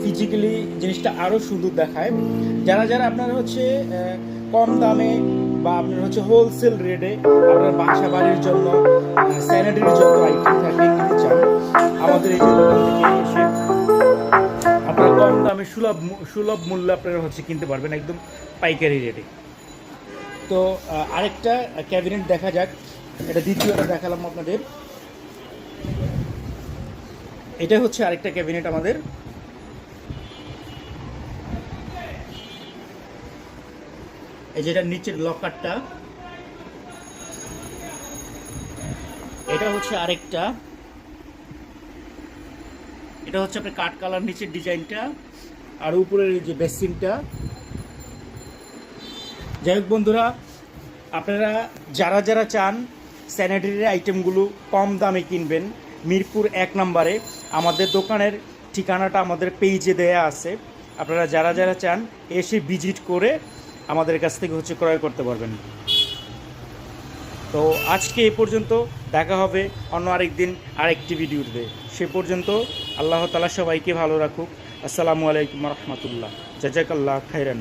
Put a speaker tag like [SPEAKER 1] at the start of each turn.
[SPEAKER 1] Physically জিনিসটা আরও সুন্দর দেখায়। যারা যারা আপনারা হচ্ছে কম দামে বা আপনার হচ্ছে হোলসেল রেটে আপনার বাসা বাড়ির জন্য স্যানিটারির যত আইটেম থাকে নিতে চান, আমাদের এই যে দোকান থেকে এসে আপনারা কম দামে সুলভ মূল্যে আপনারা হচ্ছে কিনতে পারবেন একদম পাইকারি রেটে। তো আরেকটা ক্যাবিনেট দেখা যাক, এটা দ্বিতীয়টা দেখালাম আপনাদের। এটা হচ্ছে আরেকটা ক্যাবিনেট আমাদের। এই যেটা নিচের লকারটা, এটা হচ্ছে আরেকটা। এটা হচ্ছে আপনার কাঠ কালার নিচের ডিজাইনটা, আর উপরের যে বেসিনটা। যাই হোক বন্ধুরা, আপনারা যারা যারা চান স্যানিটারি আইটেমগুলো কম দামে কিনবেন, মিরপুর 1 নম্বরে আমাদের দোকানের ঠিকানাটা আমাদের পেজে দেয়া আছে। আপনারা যারা যারা চান এসে ভিজিট করে আমাদের কাছ থেকে হচ্ছে ক্রয় করতে পারবেন। তো আজকে এই পর্যন্ত, দেখা হবে অন্য আরেকদিন আরেকটি ভিডিওতে। সে পর্যন্ত আল্লাহ তাআলা সবাইকে ভালো রাখুক। আসসালামু আলাইকুম রহমতুল্লাহ। জাযাকাল্লাহ খাইরান।